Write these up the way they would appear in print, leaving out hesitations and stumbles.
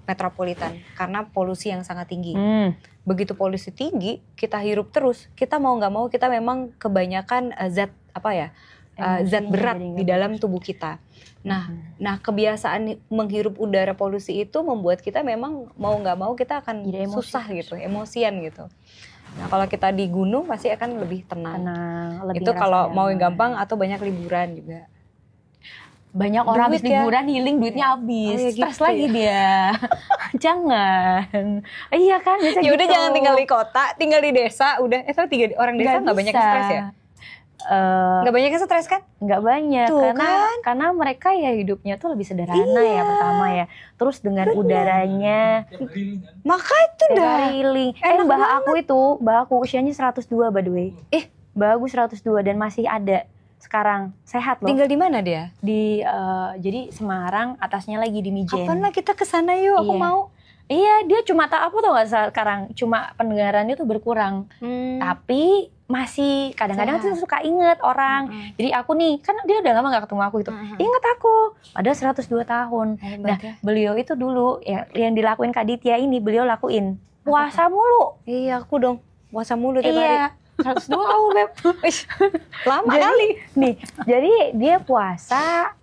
metropolitan karena polusi yang sangat tinggi. Begitu polusi tinggi, kita hirup terus, kita mau nggak mau kita memang kebanyakan zat berat di dalam tubuh kita. Nah kebiasaan menghirup udara polusi itu membuat kita memang mau nggak mau kita akan susah gitu, emosian gitu. Nah kalau kita di gunung pasti akan lebih tenang. Itu kalau mau yang gampang atau banyak liburan juga. Banyak orang habis liburan healing duitnya habis, stres lagi dia. Jangan. Iya kan biasa ya gitu. Udah jangan tinggal di kota, tinggal di desa udah. Tapi orang desa nggak banyak stres ya? Nggak banyak stres kan? Nggak banyak. Tuh, karena mereka ya hidupnya tuh lebih sederhana ya pertama ya. Terus dengan udaranya. Maka itu dah. Mbah aku usianya 102 by the way. Mbah aku 102 dan masih ada. Sekarang sehat loh. Tinggal di mana dia? Jadi Semarang, atasnya lagi di Mijen. Kapan lah kita kesana yuk, aku mau. Iya, dia cuma aku tau gak sekarang, cuma pendengarannya tuh berkurang. Tapi masih kadang-kadang tuh suka inget orang. Jadi aku nih, kan dia udah lama gak ketemu aku gitu. Ingat aku, padahal 102 tahun. Nah, beliau itu dulu, yang dilakuin Kak Ditya ini, beliau lakuin. Puasa mulu. Iya, aku dong. Puasa mulu tiap hari. 102 aku Beb. Lama kali. Nih, jadi dia puasa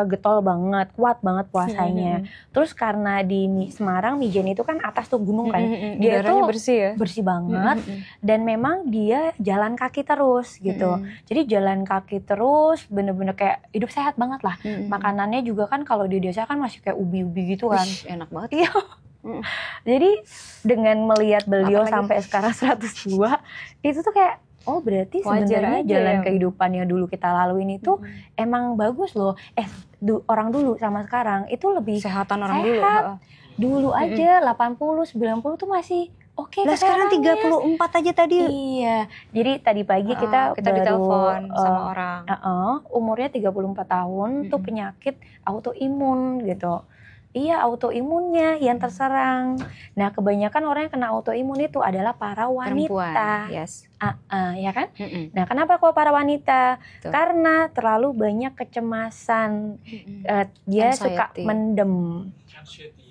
getol banget, kuat banget puasanya. Terus karena di Semarang, Mijen itu kan atas tuh gunung kan. Dia tuh bersih ya. Bersih banget. Dan memang dia jalan kaki terus gitu. Jadi jalan kaki terus, bener-bener kayak hidup sehat banget lah. Makanannya juga kan kalau di desa kan masih kayak ubi-ubi gitu kan. Enak banget. Iya. Jadi dengan melihat beliau sampai sekarang 102 itu tuh kayak berarti sebenarnya jalan kehidupan yang dulu kita laluin itu emang bagus loh. Orang dulu sama sekarang itu lebih sehatan orang sehat. Dulu aja 80 90 tuh masih oke. Nah sekarang 34 aja tadi. Iya. Jadi tadi pagi kita baru ditelepon sama orang. Umurnya 34 tahun tuh penyakit autoimun gitu. Iya, autoimunnya yang terserang. Nah, kebanyakan orang yang kena autoimun itu adalah para wanita. Perempuan, yes. Ya kan? Nah, kenapa kok para wanita? Tuh. Karena terlalu banyak kecemasan. Dia suka mendem.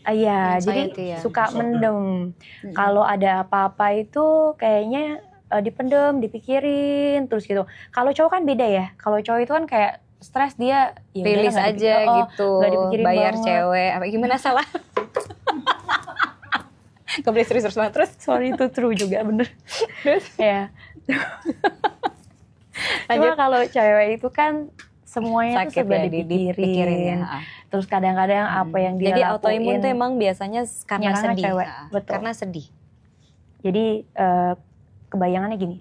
Iya, jadi suka mendem. Kalau ada apa-apa itu kayaknya dipendem, dipikirin terus gitu. Kalau cowok kan beda ya. Kalau cowok itu kan kayak stres dia rilis aja gitu, bayar banget. Cewek apa gimana salah? Gak boleh serius banget terus. Sorry itu true juga bener. Ya. Cuma kalau cewek itu kan semuanya sakit tuh sudah dipikirin ya. Terus kadang-kadang apa yang dia jadi lakuin. Jadi autoimun tuh emang biasanya karena sedih. Cewek. Betul. Karena sedih. Jadi kebayangannya gini.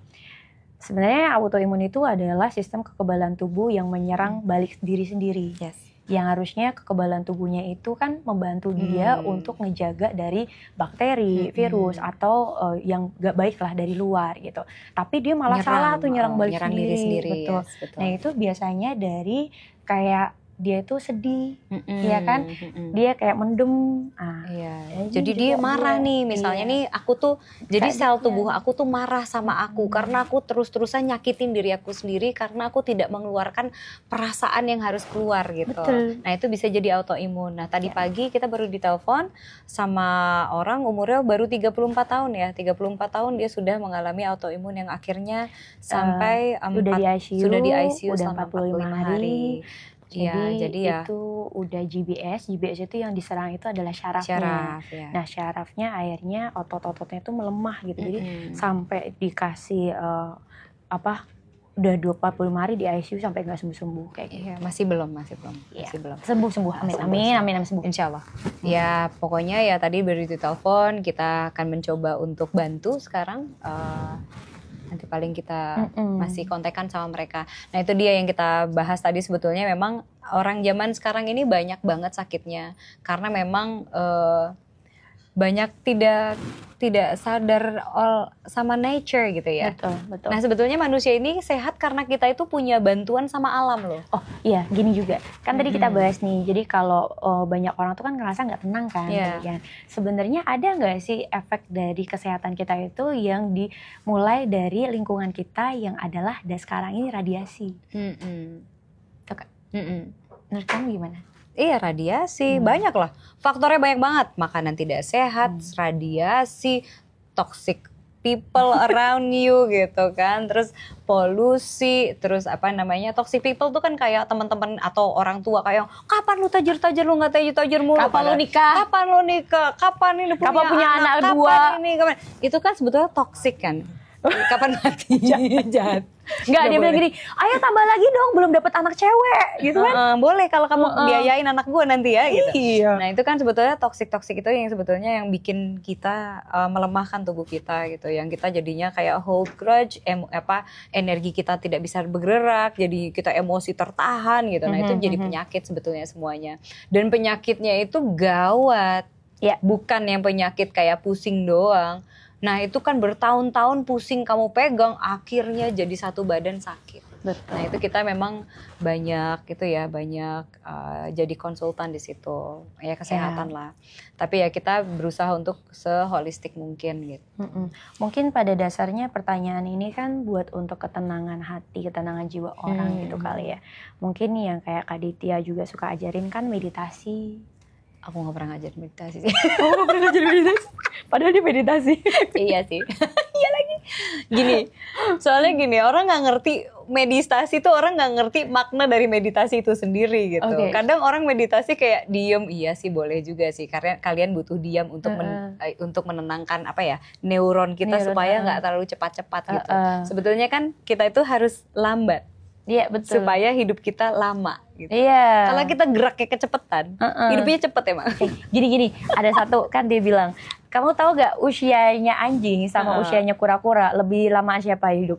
Sebenarnya autoimun itu adalah sistem kekebalan tubuh yang menyerang balik diri sendiri. Yes. Yang harusnya kekebalan tubuhnya itu kan membantu dia untuk ngejaga dari bakteri, virus atau yang gak baik lah dari luar gitu. Tapi dia malah salah tuh nyerang balik diri sendiri. Betul. Yes, betul. Nah itu biasanya dari kayak dia itu sedih, ya kan? Dia kayak mendem. Jadi dia marah nih, misalnya nih aku tuh, jadi sel tubuh aku tuh marah sama aku karena aku terus-terusan nyakitin diri aku sendiri karena aku tidak mengeluarkan perasaan yang harus keluar gitu. Betul. Nah itu bisa jadi autoimun. Nah tadi pagi kita baru ditelepon sama orang umurnya baru 34 tahun ya, 34 tahun dia sudah mengalami autoimun yang akhirnya sampai sudah di ICU selama 45 hari. Jadi itu udah GBS itu yang diserang itu adalah syarafnya. Nah syarafnya akhirnya otot-ototnya itu melemah gitu. Jadi sampai dikasih udah 45 hari di ICU sampai nggak sembuh-sembuh kayak gitu. Masih belum. Sembuh. Amin sembuh. Insya Allah. Ya pokoknya ya tadi baru ditelepon, kita akan mencoba untuk bantu sekarang. Nanti paling kita masih kontekan sama mereka. Nah itu dia yang kita bahas tadi, sebetulnya memang orang zaman sekarang ini banyak banget sakitnya. Karena memang banyak tidak sadar sama nature gitu ya. Betul. Nah sebetulnya manusia ini sehat karena kita itu punya bantuan sama alam loh. Oh iya, gini juga. Kan tadi kita bahas nih, jadi kalau banyak orang tuh kan ngerasa nggak tenang kan. Sebenarnya ada nggak sih efek dari kesehatan kita itu yang dimulai dari lingkungan kita yang adalah sekarang ini radiasi. Tuh kan. Menurut kamu gimana? Iya radiasi, banyak lah. Faktornya banyak banget, makanan tidak sehat, radiasi, toxic people around you gitu kan, terus polusi, terus apa namanya, toxic people tuh kan kayak teman-teman atau orang tua kayak kapan lu tajir lu nggak tajir mulu, kapan lu nikah, kapan ini punya anak dua, kapan itu kan sebetulnya toxic kan. Kapan mati? Jahat. Enggak, dia bilang gini, ayo tambah lagi dong, belum dapat anak cewek gitu kan. Boleh kalau kamu biayain anak gue nanti ya gitu. Iya. Nah itu kan sebetulnya toxic itu yang sebetulnya yang bikin kita melemahkan tubuh kita gitu. Yang kita jadinya kayak hold grudge, energi kita tidak bisa bergerak, jadi kita emosi tertahan gitu. Nah itu jadi penyakit sebetulnya semuanya. Dan penyakitnya itu gawat. Ya. Bukan yang penyakit kayak pusing doang. Nah itu kan bertahun-tahun pusing kamu pegang, akhirnya jadi satu badan sakit. Betul. Nah itu kita memang banyak jadi konsultan di situ, ya kesehatan lah. Tapi ya kita berusaha untuk seholistik mungkin gitu. Mungkin pada dasarnya pertanyaan ini kan buat untuk ketenangan hati, ketenangan jiwa orang gitu kali ya. Mungkin yang kayak Kak Ditya juga suka ajarin kan meditasi. Aku gak pernah ngajar meditasi sih. Aku gak pernah ngajar meditasi? Padahal dia meditasi. Iya sih. Iya lagi. Soalnya gini, orang gak ngerti meditasi tuh, orang gak ngerti makna dari meditasi itu sendiri gitu. Okay. Kadang orang meditasi kayak diem, iya sih boleh juga sih. Karena kalian butuh diam untuk menenangkan neuron kita supaya gak terlalu cepat-cepat gitu. Sebetulnya kan kita itu harus lambat. Iya betul. Supaya hidup kita lama gitu. Iya. Kalau kita gerak kayak kecepetan, hidupnya cepet emang. Gini, ada satu kan dia bilang, kamu tahu gak usianya anjing sama usianya kura-kura lebih lama siapa hidup?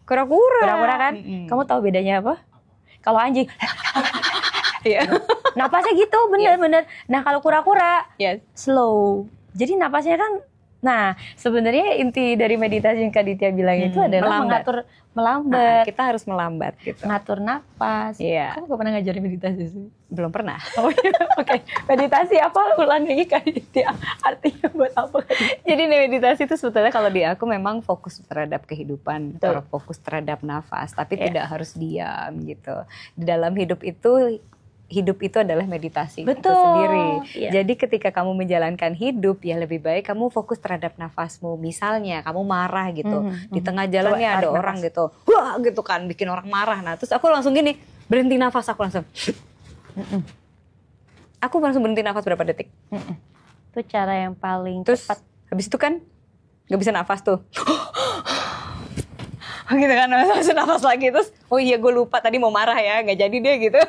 Kura-kura kan? Kamu tahu bedanya apa? Kalau anjing, napasnya gitu bener-bener. Nah kalau kura-kura slow. Jadi napasnya kan. Nah, sebenarnya inti dari meditasi yang Kak Ditya bilang itu adalah melambat. Kita harus melambat gitu. Ngatur napas. Iya. Kamu gak pernah ngajarin meditasi sih? Belum pernah. Oh iya, oke. Meditasi apa? Ulang lagi Kak Ditya. Artinya buat apa? Jadi meditasi itu sebetulnya kalau di aku memang fokus terhadap kehidupan, fokus terhadap nafas, tapi tidak harus diam gitu. Di dalam hidup itu adalah meditasi itu sendiri. Jadi ketika kamu menjalankan hidup, ya lebih baik kamu fokus terhadap nafasmu. Misalnya kamu marah gitu, di tengah jalan nih ada orang gitu, wah gitu kan, bikin orang marah. Nah terus aku langsung gini, berhenti nafas, aku langsung. Aku langsung berhenti nafas berapa detik. Itu cara yang paling terus, cepat. Habis itu kan gak bisa nafas tuh. Gitu kan, langsung nafas lagi. Terus, oh iya gue lupa tadi mau marah ya, gak jadi deh gitu.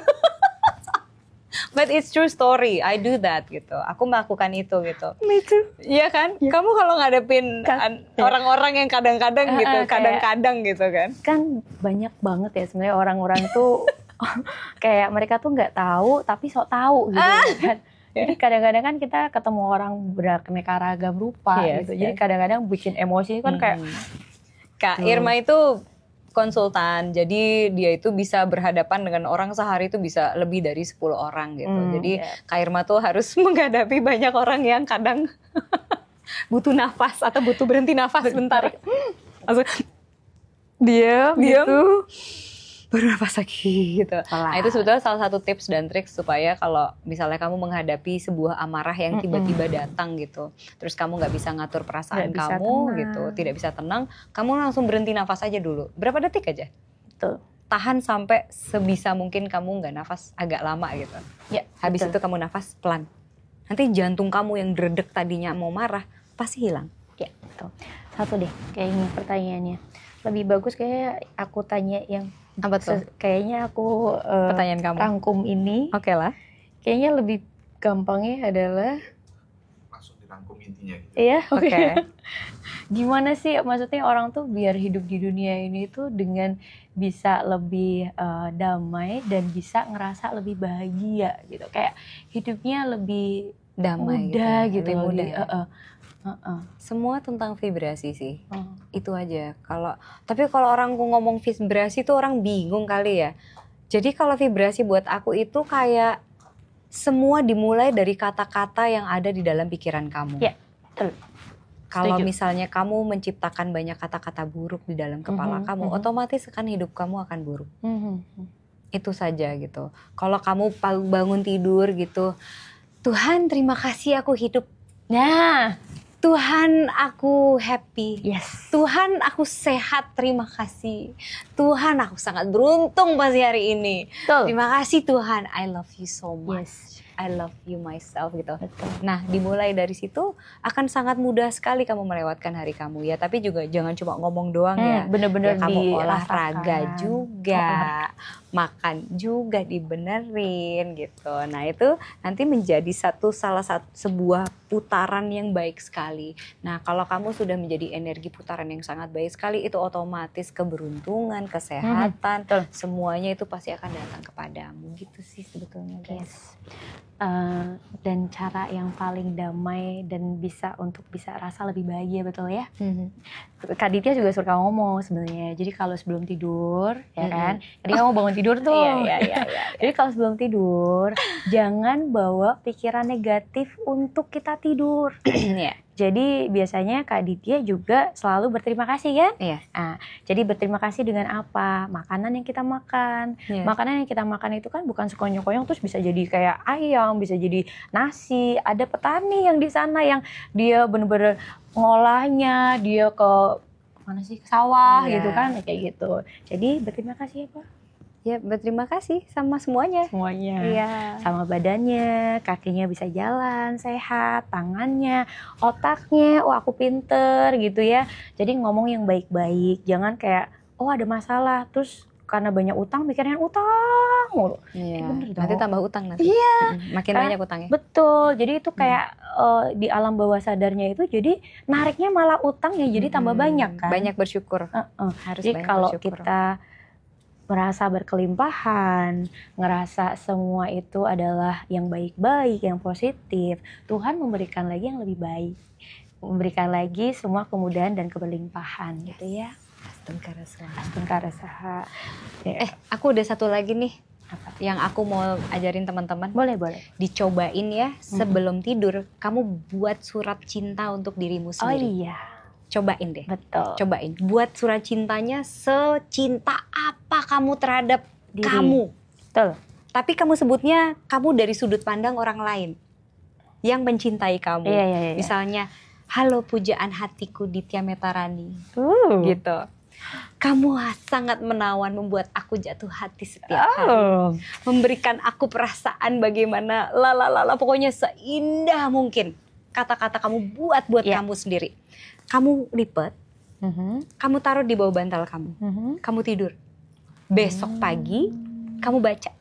But it's true story, I do that gitu. Aku melakukan itu gitu. Me too. Iya kan? Yeah. Kamu kalau ngadepin orang-orang yang kadang-kadang gitu, kadang-kadang gitu kan? Kan banyak banget ya sebenarnya orang-orang tuh kayak mereka tuh nggak tahu tapi sok tahu gitu kan. Jadi kadang-kadang kan kita ketemu orang beraneka ragam rupa gitu. Jadi kadang-kadang bikin emosi kan kayak Kak Irma itu konsultan, jadi dia itu bisa berhadapan dengan orang sehari itu bisa lebih dari 10 orang gitu. Jadi Kak Irma tuh harus menghadapi banyak orang yang kadang butuh nafas atau butuh berhenti nafas bentar. Langsung diam gitu, baru nafas lagi gitu. Nah itu sebetulnya salah satu tips dan trik supaya kalau misalnya kamu menghadapi sebuah amarah yang tiba-tiba datang gitu, terus kamu nggak bisa ngatur perasaan kamu gitu, tidak bisa tenang, kamu langsung berhenti nafas aja dulu, berapa detik aja. Betul. Tahan sampai sebisa mungkin kamu nggak nafas agak lama gitu. Ya. Habis itu kamu nafas pelan. Nanti jantung kamu yang dredeg tadinya mau marah pasti hilang. Ya betul. Satu deh, kayaknya pertanyaannya lebih bagus kayak aku tanya yang apa tuh? Kayaknya aku pertanyaan kamu rangkum ini. Oke lah. Kayaknya lebih gampangnya adalah langsung dirangkum intinya gitu. Iya, oke. Gimana sih maksudnya orang tuh biar hidup di dunia ini tuh dengan bisa lebih damai dan bisa ngerasa lebih bahagia gitu. Kayak hidupnya lebih damai mudah gitu. Lebih mudah. Semua tentang vibrasi sih. Itu aja. Tapi kalau orang ngomong vibrasi tuh orang bingung kali ya. Jadi kalau vibrasi buat aku itu kayak semua dimulai dari kata-kata yang ada di dalam pikiran kamu. Ya, betul. Kalau misalnya kamu menciptakan banyak kata-kata buruk di dalam kepala kamu, otomatis kan hidup kamu akan buruk. Itu saja gitu. Kalau kamu bangun tidur gitu, Tuhan terima kasih aku hidup. Nah, Tuhan aku happy. Yes. Tuhan aku sehat, terima kasih. Tuhan aku sangat beruntung pagi hari ini. Betul. Terima kasih Tuhan, I love you so much. Yes. I love you myself gitu. Betul. Nah, dimulai dari situ akan sangat mudah sekali kamu melewatkan hari kamu ya. Tapi juga jangan cuma ngomong doang ya. Bener-bener ya, kamu dirasakan. olahraga juga, makan juga dibenerin gitu. Nah, itu nanti menjadi sebuah putaran yang baik sekali. Nah, kalau kamu sudah menjadi energi putaran yang sangat baik sekali, itu otomatis keberuntungan, kesehatan, semuanya itu pasti akan datang kepadamu gitu sih sebetulnya guys. Yes. Dan cara yang paling damai dan bisa rasa lebih bahagia, betul ya. Kak Ditya juga suka ngomong sebenarnya. Jadi kalau sebelum tidur, ya kan, tadi kamu bangun tidur tuh. Iya. Jadi kalau sebelum tidur, jangan bawa pikiran negatif untuk kita tidur. Jadi biasanya Kak Ditya juga selalu berterima kasih kan? Iya. Nah, jadi berterima kasih dengan apa? Makanan yang kita makan. Yes. Makanan yang kita makan itu kan bukan sekonyong-konyong terus bisa jadi kayak ayam, bisa jadi nasi. Ada petani yang di sana yang dia bener-bener ngolahnya, dia ke mana sih? Ke sawah gitu kan, kayak gitu. Jadi berterima kasih ya Pak. Ya, berterima kasih sama semuanya. Iya. Sama badannya, kakinya bisa jalan, sehat, tangannya, otaknya, oh aku pinter gitu ya. Jadi ngomong yang baik-baik, jangan kayak, oh ada masalah, terus karena banyak utang, mikirnya utang mulu. Iya, nanti tambah utang nanti. Iya. Makin banyak utangnya. Betul, jadi itu kayak di alam bawah sadarnya itu jadi nariknya malah utangnya jadi tambah banyak kan. Banyak bersyukur. Harus jadi banyak kalau bersyukur. kita merasa berkelimpahan, ngerasa semua itu adalah yang baik-baik, yang positif, Tuhan memberikan lagi yang lebih baik. Memberikan lagi semua kemudahan dan keberlimpahan gitu ya. Astungkara saha. Aku udah satu lagi nih. Apa? Yang aku mau ajarin teman-teman. Boleh. Dicobain ya, sebelum tidur, kamu buat surat cinta untuk dirimu sendiri. Oh iya. Cobain deh. Betul. Cobain. Buat surat cintanya secinta apa kamu terhadap diri kamu. Betul. Tapi kamu sebutnya kamu dari sudut pandang orang lain yang mencintai kamu. Iya. Misalnya, halo pujaan hatiku Ditya Metarani. Gitu. Kamu sangat menawan, membuat aku jatuh hati setiap hari. Memberikan aku perasaan bagaimana pokoknya seindah mungkin. Kata-kata kamu buat kamu sendiri. Kamu lipat, kamu taruh di bawah bantal kamu, kamu tidur. Besok pagi, kamu baca.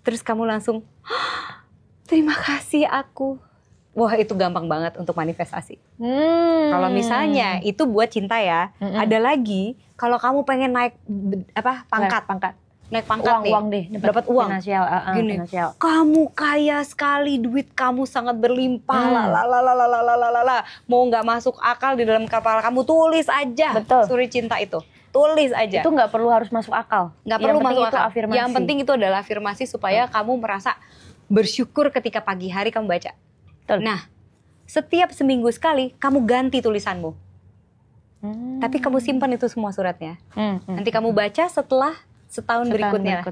Terus kamu langsung, terima kasih aku. Wah, itu gampang banget untuk manifestasi. Kalau misalnya itu buat cinta ya, ada lagi kalau kamu pengen naik pangkat. Naik pangkat uang deh, dapat uang. Gini, finansial. Kamu kaya sekali, duit kamu sangat berlimpah, mau nggak masuk akal di dalam kepala kamu, tulis aja. Betul. Suri cinta itu, tulis aja. Itu nggak perlu harus masuk akal. Nggak perlu masuk akal. Afirmasi. Yang penting itu adalah afirmasi supaya kamu merasa bersyukur ketika pagi hari kamu baca. Betul. Nah, setiap seminggu sekali kamu ganti tulisanmu. Tapi kamu simpan itu semua suratnya. Nanti kamu baca setelah setahun berikutnya.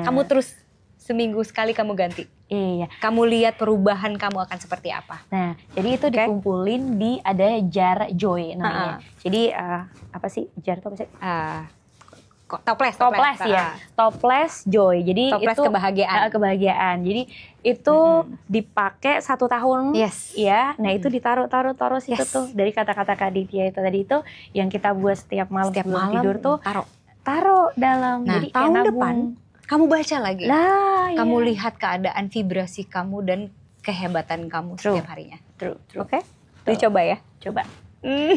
Kamu terus seminggu sekali kamu ganti. Iya. Kamu lihat perubahan kamu akan seperti apa. Nah, jadi itu dikumpulin di ada jar joy namanya. Jadi apa sih jar itu apa sih? Toples ya. Toples joy. Jadi toples itu kebahagiaan. Jadi itu dipakai 1 tahun. Yes. Ya. Nah, itu taruh situ tuh dari kata-kata Kak Ditya itu tadi itu yang kita buat setiap malam sebelum tidur tuh. Taruh dalam. Nah, jadi tahun depan kamu baca lagi. Kamu iya. lihat keadaan vibrasi kamu dan kehebatan kamu setiap harinya. True. Oke? Dicoba ya. Coba.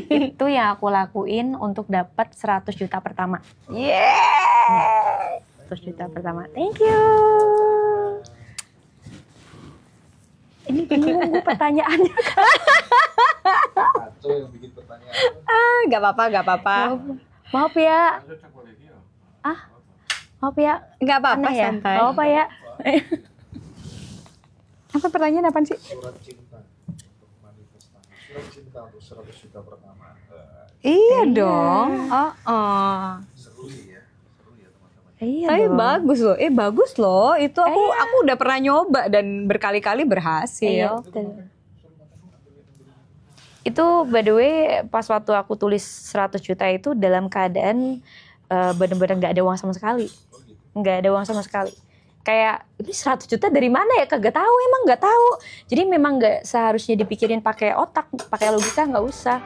Itu yang aku lakuin untuk dapat 100 juta pertama. 100 juta pertama. Thank you. Ini bingung gue pertanyaannya. Atau yang bikin pertanyaan. Gak apa-apa. Maaf ya. Maaf ya. Gak apa-apa ya. santai. Gak apa ya. Apa pertanyaan apaan sih? Surat cinta untuk manifestasi. Surat cinta untuk 100 juta pertama. Iya dong. Seru ya teman-teman. Iya. Tapi bagus loh. Bagus loh. Itu aku udah pernah nyoba dan berkali-kali berhasil. Itu by the way pas waktu aku tulis 100 juta itu dalam keadaan bener-bener gak ada uang sama sekali. Gak ada uang sama sekali. Kayak ini 100 juta dari mana ya? Kagak tahu, emang gak tahu. Jadi memang gak seharusnya dipikirin pakai otak, pakai logika, gak usah.